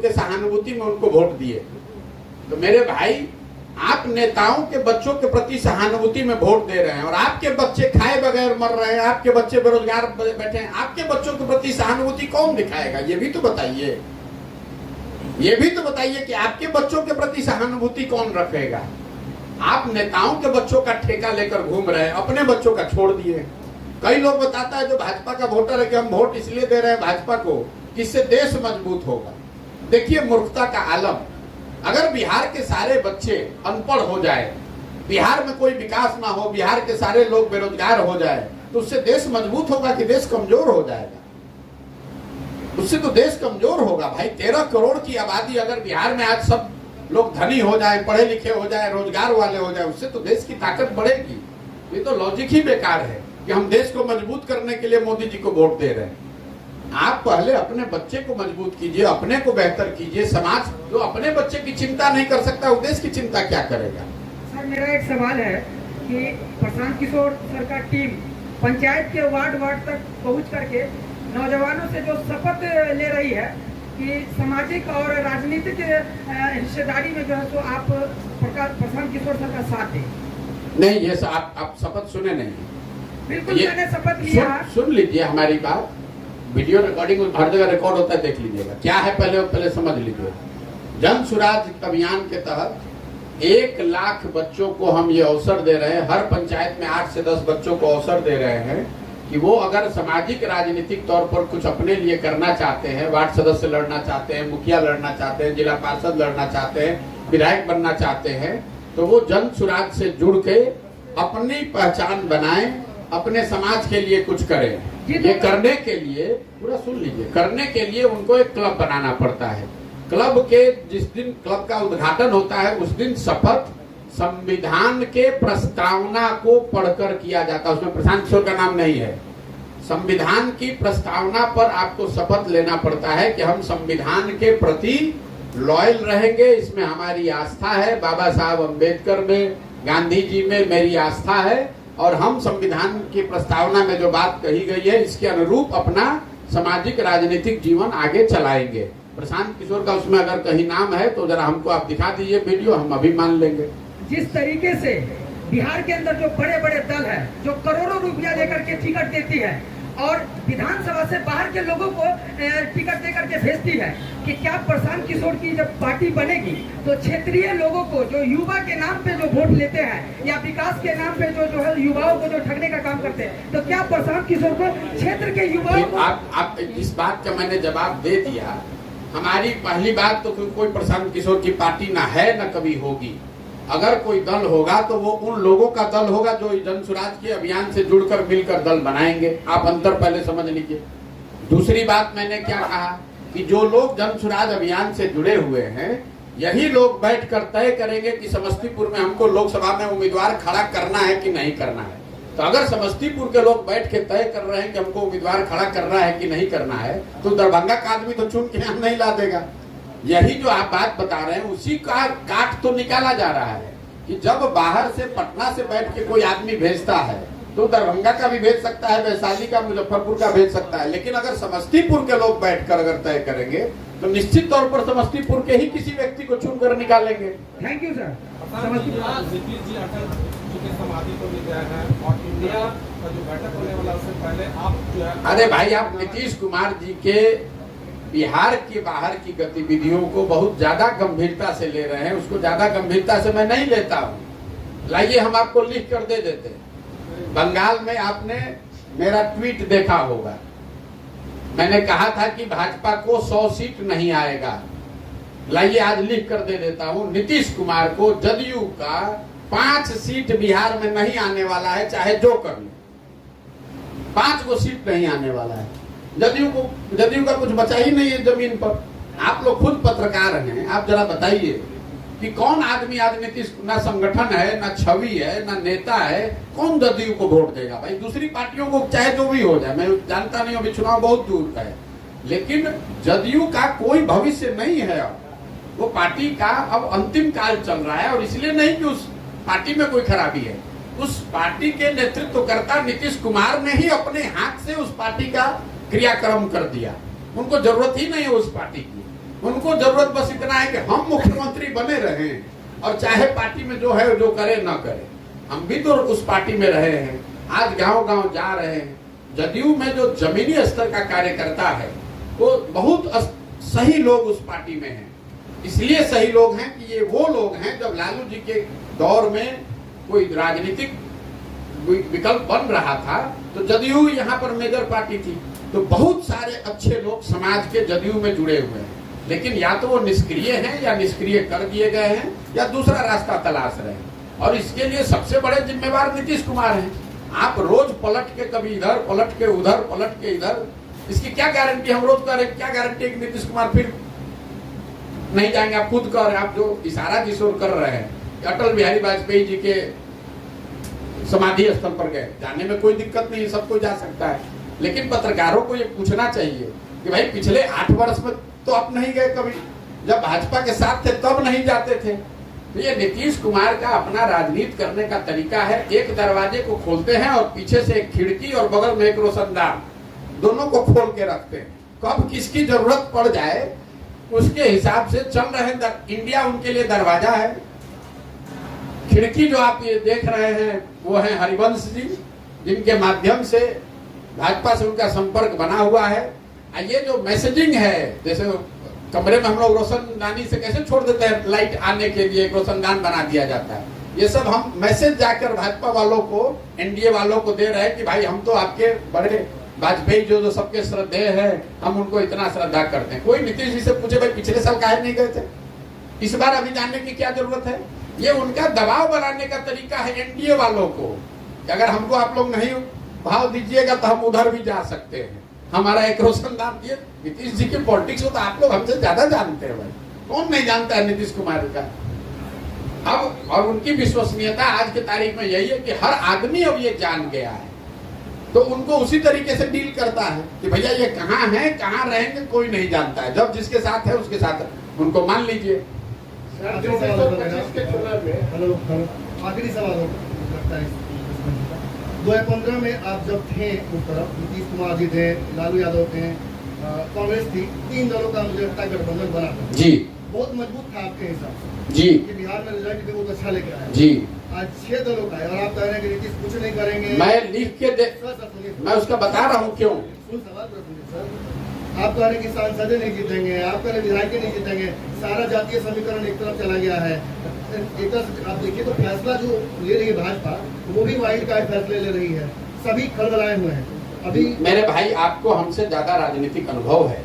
के सहानुभूति में उनको वोट दिए। तो मेरे भाई, आप नेताओं के बच्चों के प्रति सहानुभूति में वोट दे रहे हैं और आपके बच्चे खाए बगैर मर रहे हैं, आपके बच्चे बेरोजगार बैठे हैं, आपके बच्चों के प्रति सहानुभूति कौन दिखाएगा? ये भी तो बताइए, ये भी तो बताइए कि आपके बच्चों के प्रति सहानुभूति कौन रखेगा? आप नेताओं के बच्चों का ठेका लेकर घूम रहे हैं, अपने बच्चों का छोड़ दिए। कई लोग बताता है जो भाजपा का वोटर है कि हम वोट इसलिए दे रहे हैं भाजपा को कि इससे देश मजबूत होगा। देखिए मूर्खता का आलम। अगर बिहार के सारे बच्चे अनपढ़ हो जाए, बिहार में कोई विकास ना हो, बिहार के सारे लोग बेरोजगार हो जाए, तो उससे देश मजबूत होगा कि देश कमजोर हो जाएगा? उससे तो देश कमजोर होगा भाई। 13 करोड़ की आबादी अगर बिहार में आज सब लोग धनी हो जाए, पढ़े लिखे हो जाए, रोजगार वाले हो जाए, उससे तो देश की ताकत बढ़ेगी। ये तो लॉजिक ही बेकार है कि हम देश को मजबूत करने के लिए मोदी जी को वोट दे रहे हैं। आप पहले अपने बच्चे को मजबूत कीजिए, अपने को बेहतर कीजिए। समाज जो अपने बच्चे की चिंता नहीं कर सकता, वो देश की चिंता क्या करेगा? सर मेरा एक सवाल है कि प्रशांत किशोर सर का टीम पंचायत के वार्ड तक पहुंच करके नौजवानों से जो शपथ ले रही है कि सामाजिक और राजनीतिक हिस्सेदारी में जो है तो आप प्रशांत किशोर सर का साथ दें। नहीं, ये आप शपथ सुने नहीं? बिल्कुल मैंने शपथ लिया। सुन लीजिए हमारी बात, वीडियो रिकॉर्डिंग हर जगह रिकॉर्ड होता है, देख लीजिएगा। क्या है पहले समझ लीजिए। जन सुराज अभियान के तहत 1 लाख बच्चों को हम ये अवसर दे रहे हैं। हर पंचायत में 8 से 10 बच्चों को अवसर दे रहे हैं कि वो अगर सामाजिक राजनीतिक तौर पर कुछ अपने लिए करना चाहते हैं, वार्ड सदस्य लड़ना चाहते हैं, मुखिया लड़ना चाहते हैं, जिला पार्षद लड़ना चाहते हैं, विधायक बनना चाहते हैं, तो वो जन सुराज से जुड़ के अपनी पहचान बनाएं, अपने समाज के लिए कुछ करें। ये करने के लिए, पूरा सुन लीजिए, करने के लिए उनको एक क्लब बनाना पड़ता है। क्लब के जिस दिन क्लब का उद्घाटन होता है उस दिन शपथ संविधान के प्रस्तावना को पढ़कर किया जाता है। उसमें प्रशांत किशोर का नाम नहीं है। संविधान की प्रस्तावना पर आपको शपथ लेना पड़ता है कि हम संविधान के प्रति लॉयल रहेंगे, इसमें हमारी आस्था है, बाबा साहब अम्बेडकर में, गांधी जी में मेरी आस्था है और हम संविधान की प्रस्तावना में जो बात कही गई है इसके अनुरूप अपना सामाजिक राजनीतिक जीवन आगे चलाएंगे। प्रशांत किशोर का उसमें अगर कहीं नाम है तो जरा हमको आप दिखा दीजिए वीडियो, हम अभी मान लेंगे। जिस तरीके से बिहार के अंदर जो बड़े बड़े दल है जो करोड़ों रुपया लेकर के टिकट देती है और विधानसभा से बाहर के लोगों को टिकट देकर के भेजती है, कि क्या प्रशांत किशोर की जब पार्टी बनेगी तो क्षेत्रीय लोगों को जो युवा के नाम पे जो वोट लेते हैं या विकास के नाम पे जो है युवाओं को जो ठगने का काम करते हैं, तो क्या प्रशांत किशोर को क्षेत्र के युवाओं को आप इस बात का मैंने जवाब दे दिया। हमारी पहली बात तो कोई प्रशांत किशोर की पार्टी ना है ना कभी होगी। अगर कोई दल होगा तो वो उन लोगों का दल होगा जो जन सुराज के अभियान से जुड़कर मिलकर दल बनाएंगे। आप अंतर पहले समझ लीजिए। दूसरी बात मैंने क्या कहा कि जो लोग जन सुराज अभियान से जुड़े हुए हैं यही लोग बैठकर तय करेंगे कि समस्तीपुर में हमको लोकसभा में उम्मीदवार खड़ा करना है कि नहीं करना है। तो अगर समस्तीपुर के लोग बैठ के तय कर रहे हैं कि हमको उम्मीदवार खड़ा करना है कि नहीं करना है, तो दरभंगा का आदमी तो चुन के यहाँ नहीं ला देगा। यही जो आप बात बता रहे हैं उसी का काट तो निकाला जा रहा है कि जब बाहर से पटना से बैठ के कोई आदमी भेजता है तो दरभंगा का भी भेज सकता है, वैशाली का, मुजफ्फरपुर का भेज सकता है, लेकिन अगर समस्तीपुर के लोग बैठकर अगर तय करेंगे तो निश्चित तौर पर समस्तीपुर के ही किसी व्यक्ति को चुनकर निकालेंगे। Thank you sir. अरे भाई, आप नीतीश कुमार जी के बिहार के बाहर की गतिविधियों को बहुत ज्यादा गंभीरता से ले रहे हैं। उसको ज्यादा गंभीरता से मैं नहीं लेता हूँ। लाइए हम आपको लिख कर दे देते हैं। बंगाल में आपने मेरा ट्वीट देखा होगा, मैंने कहा था कि भाजपा को 100 सीट नहीं आएगा। लाइए आज लिख कर दे देता हूँ, नीतीश कुमार को जदयू का 5 सीट बिहार में नहीं आने वाला है, चाहे जो कर ले। 5 को सीट नहीं आने वाला है। जदयू का कुछ बचा ही नहीं है जमीन पर। आप लोग खुद पत्रकार हैं, आप जरा बताइए कि कौन आदमी आज नीतीश, ना संगठन है, ना छवि है, ना नेता है, कौन जदयू को वोट देगा? भाई दूसरी पार्टियों को चाहे जो भी हो जाए, मैं जानता नहीं, अभी चुनाव बहुत दूर का है, लेकिन जदयू का कोई भविष्य नहीं है। अब वो पार्टी का अब अंतिम काल चल रहा है और इसलिए नहीं कि उस पार्टी में कोई खराबी है। उस पार्टी के नेतृत्वकर्ता नीतीश कुमार ने ही अपने हाथ से उस पार्टी का क्रियाक्रम कर दिया। उनको जरूरत ही नहीं है उस पार्टी की। उनको जरूरत बस इतना है कि हम मुख्यमंत्री बने रहें, और चाहे पार्टी में जो है जो करे ना करे। हम भी तो उस पार्टी में रहे हैं, आज गांव-गांव जा रहे हैं। जदयू में जो जमीनी स्तर का कार्यकर्ता है वो बहुत सही लोग उस पार्टी में हैं। इसलिए सही लोग हैं कि ये वो लोग हैं, जब लालू जी के दौर में कोई राजनीतिक विकल्प बन रहा था तो जदयू यहाँ पर मेजर पार्टी थी, तो बहुत सारे अच्छे लोग समाज के जदयू में जुड़े हुए हैं। लेकिन या तो वो निष्क्रिय हैं या निष्क्रिय कर दिए गए हैं या दूसरा रास्ता तलाश रहे हैं, और इसके लिए सबसे बड़े जिम्मेवार नीतीश कुमार हैं। आप रोज पलट के कभी इधर पलट के उधर पलट के इधर, इसकी क्या गारंटी? हम रोज कह रहे, क्या गारंटी है कि नीतीश कुमार फिर नहीं जाएंगे? आप खुद कह रहे हैं, आप जो इशारा जिस ओर कर रहे हैं, अटल बिहारी वाजपेयी जी के समाधि स्थल पर गए, जाने में कोई दिक्कत नहीं, सब कोई जा सकता है। लेकिन पत्रकारों को ये पूछना चाहिए कि भाई पिछले 8 वर्ष में तो आप नहीं गए कभी, जब भाजपा के साथ थे तब नहीं जाते थे। तो ये नीतीश कुमार का अपना राजनीति करने का तरीका है, एक दरवाजे को खोलते हैं और पीछे से एक खिड़की और बगल में एक रोशनदान, दोनों को खोल के रखते हैं। कब किसकी जरूरत पड़ जाए उसके हिसाब से चल रहे हैं। इंडिया उनके लिए दरवाजा है। खिड़की जो आप ये देख रहे हैं वो है हरिवंश जी, जिनके माध्यम से भाजपा से उनका संपर्क बना हुआ है। ये जो मैसेजिंग है, जैसे कमरे में हम लोग रोशनदानी से कैसे छोड़ देते हैं, लाइट आने के लिए एक रोशनदान बना दिया जाता है, ये सब हम मैसेज जाकर भाजपा वालों को, एनडीए वालों को दे रहे हैं कि भाई हम तो आपके बड़े वाजपेयी जो सबके श्रद्धेय है, हम उनको इतना श्रद्धा करते हैं। कोई नीतीश जी से पूछे भाई पिछले साल काहे नहीं गए थे, इस बार अभी जानने की क्या जरूरत है? ये उनका दबाव बनाने का तरीका है एनडीए वालों को, कि अगर हमको आप लोग नहीं भाव दीजिएगा तो हम उधर भी जा सकते हैं, हमारा एक रोशनदान दिए। नीतीश जी की पॉलिटिक्स हो तो आप लोग हमसे ज्यादा जानते हैं भाई, कौन नहीं जानता है नीतीश कुमार का। अब और उनकी विश्वसनीयता आज की तारीख में यही है कि हर आदमी अब ये जान गया है, तो उनको उसी तरीके से डील करता है कि भैया ये कहाँ है, कहाँ रहेंगे, कोई नहीं जानता है। जब जिसके साथ है उसके साथ उनको मान लीजिए। आखिरी सवाल लगता है 2015 में आप जब थे उस तरफ, नीतीश कुमार जी थे, लालू यादव थे, कांग्रेस थी, 3 दलों का मुझे लगता है गठबंधन बना था जी, बहुत मजबूत था आपके हिसाब से जी, कि बिहार में रिजल्ट भी बहुत अच्छा लेकर आया जी। आज 6 दलों का है और आप कह रहे हैं कि नीतीश कुछ नहीं करेंगे। मैं लिख के दे, मैं उसका बता रहा हूँ क्यों। सुन सवाल सुनिए सर, आप कह रहे हैं कि सांसद नहीं जीतेंगे, आप कह रहे विधायक नहीं जीतेंगे, सारा जातीय समीकरण एक तरफ चला गया है। एक तरफ आप देखिए तो फैसला जो ले रही है भाजपा, वो भी वाइल्ड कार्ड फैसले ले रही है, सभी खड़बड़ाए हुए हैं। अभी मेरे भाई आपको हमसे ज्यादा राजनीतिक अनुभव है,